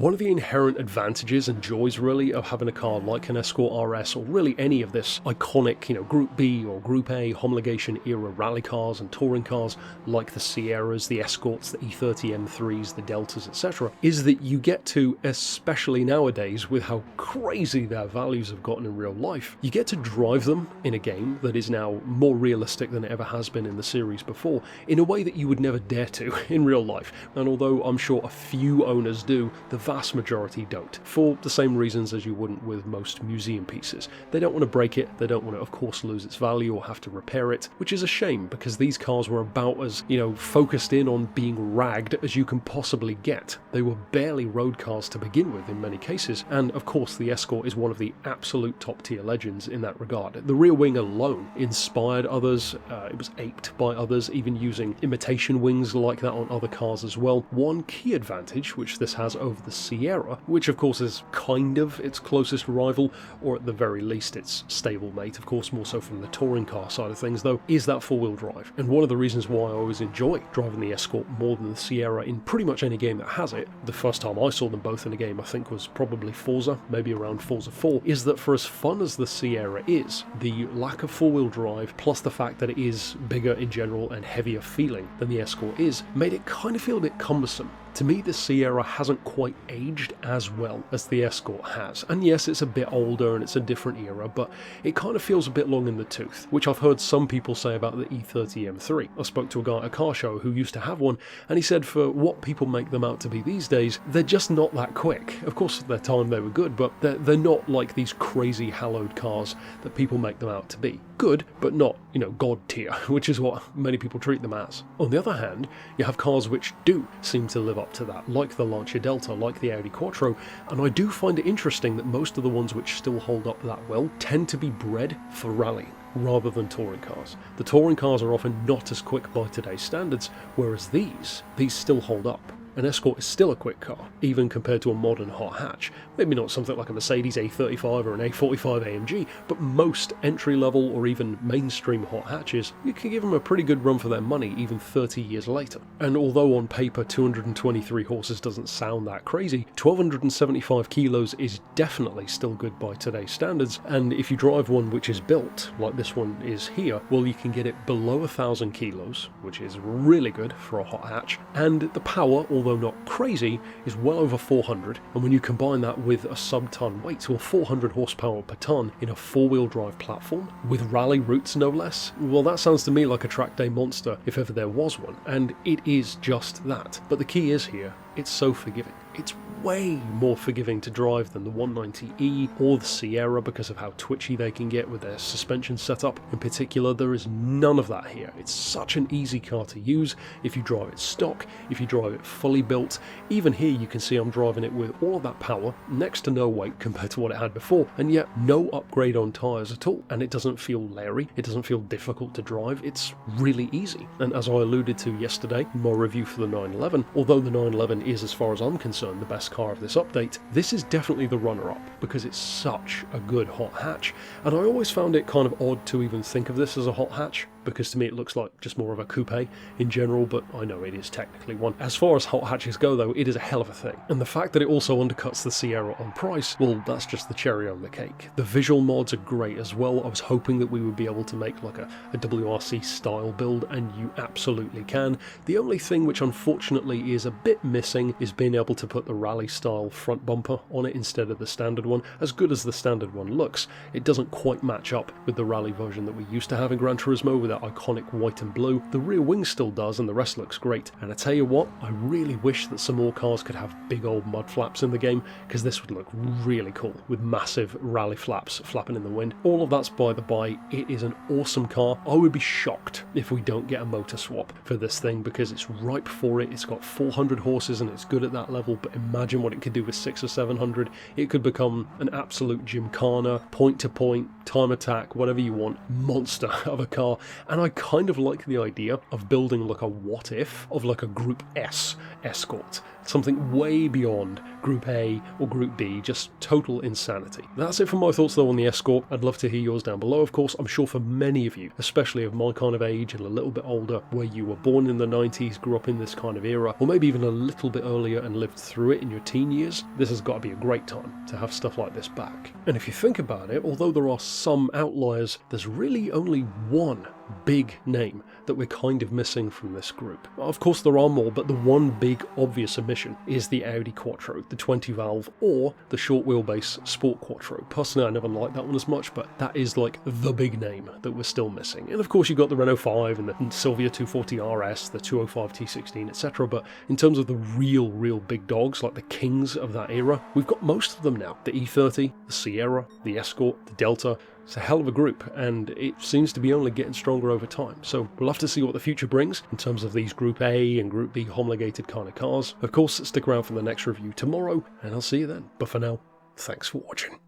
One of the inherent advantages and joys really of having a car like an Escort RS, or really any of this iconic, Group B or Group A homologation era rally cars and touring cars like the Sierras, the Escorts, the E30 M3s, the Deltas, etc., is that you get to, especially nowadays with how crazy their values have gotten in real life, you get to drive them in a game that is now more realistic than it ever has been in the series before, in a way that you would never dare to in real life. And although I'm sure a few owners do, the vast majority don't, for the same reasons as you wouldn't with most museum pieces. They don't want to break it, they don't want to of course lose its value or have to repair it, which is a shame because these cars were about as, focused in on being ragged as you can possibly get. They were barely road cars to begin with in many cases, and of course the Escort is one of the absolute top tier legends in that regard. The rear wing alone inspired others, it was aped by others, even using imitation wings like that on other cars as well. One key advantage which this has over the Sierra, which of course is kind of its closest rival, or at the very least its stablemate, of course more so from the touring car side of things though, is that four-wheel drive. And one of the reasons why I always enjoy driving the Escort more than the Sierra in pretty much any game that has it, the first time I saw them both in a game I think was probably Forza, maybe around Forza 4, is that for as fun as the Sierra is, the lack of four-wheel drive plus the fact that it is bigger in general and heavier feeling than the Escort is, made it kind of feel a bit cumbersome. To me, the Sierra hasn't quite aged as well as the Escort has. And yes, it's a bit older and it's a different era, but it kind of feels a bit long in the tooth, which I've heard some people say about the E30 M3. I spoke to a guy at a car show who used to have one, and he said for what people make them out to be these days, they're just not that quick. Of course, at their time they were good, but they're not like these crazy hallowed cars that people make them out to be. Good, but not, god tier, which is what many people treat them as. On the other hand, you have cars which do seem to live up to that, like the Lancia Delta, like the Audi Quattro, and I do find it interesting that most of the ones which still hold up that well tend to be bred for rallying rather than touring cars. The touring cars are often not as quick by today's standards, whereas these still hold up. An Escort is still a quick car, even compared to a modern hot hatch. Maybe not something like a Mercedes A35 or an A45 AMG, but most entry-level or even mainstream hot hatches, you can give them a pretty good run for their money even 30 years later. And although on paper 223 horses doesn't sound that crazy, 1275 kilos is definitely still good by today's standards, and if you drive one which is built, like this one is here, well you can get it below 1,000 kilos, which is really good for a hot hatch, and the power, although not crazy, is well over 400, and when you combine that with a sub-ton weight, well 400 horsepower per ton in a four-wheel drive platform, with rally roots no less, well that sounds to me like a track day monster if ever there was one, and it is just that. But the key is here, it's so forgiving. It's way more forgiving to drive than the 190E or the Sierra because of how twitchy they can get with their suspension setup. In particular, there is none of that here. It's such an easy car to use if you drive it stock, if you drive it fully built. Even here you can see I'm driving it with all of that power, next to no weight compared to what it had before, and yet no upgrade on tyres at all. And it doesn't feel leery, it doesn't feel difficult to drive, it's really easy. And as I alluded to yesterday in my review for the 911, although the 911 is, as far as I'm concerned, the best car of this update, this is definitely the runner-up because it's such a good hot hatch. And I always found it kind of odd to even think of this as a hot hatch, because to me it looks like just more of a coupe in general, but I know it is technically one. As far as hot hatches go though, it is a hell of a thing. And the fact that it also undercuts the Sierra on price, well that's just the cherry on the cake. The visual mods are great as well. I was hoping that we would be able to make like a WRC style build, and you absolutely can. The only thing which unfortunately is a bit missing is being able to put the rally style front bumper on it instead of the standard one. As good as the standard one looks, it doesn't quite match up with the rally version that we used to have in Gran Turismo with that iconic white and blue. The rear wing still does, and the rest looks great. And I tell you what, I really wish that some more cars could have big old mud flaps in the game, because this would look really cool with massive rally flaps flapping in the wind. All of that's by the by. It is an awesome car. I would be shocked if we don't get a motor swap for this thing, because it's ripe for it. It's got 400 horses and it's good at that level, but imagine what it could do with 600 or 700. It could become an absolute gymkhana, point to point, time attack, whatever you want, monster of a car. and I kind of like the idea of building like a what if of like a Group S Escort, something way beyond Group A or Group B, just total insanity. That's it for my thoughts though on the Escort. I'd love to hear yours down below, of course. I'm sure for many of you, especially of my kind of age and a little bit older, where you were born in the 90s, grew up in this kind of era, or maybe even a little bit earlier and lived through it in your teen years, this has got to be a great time to have stuff like this back. And if you think about it, although there are some outliers, there's really only one big name that we're kind of missing from this group. Of course there are more, but the one big obvious omission is the Audi Quattro, the 20 valve or the short wheelbase Sport Quattro. Personally I never liked that one as much, but that is like the big name that we're still missing. And of course you've got the Renault 5 and the Silvia 240 RS, the 205 T16, etc. But in terms of the real big dogs, like the kings of that era, we've got most of them now. The E30, the Sierra, the Escort, the Delta. It's a hell of a group, and it seems to be only getting stronger over time. So we'll have to see what the future brings in terms of these Group A and Group B homologated kind of cars. Of course, stick around for the next review tomorrow, and I'll see you then. But for now, thanks for watching.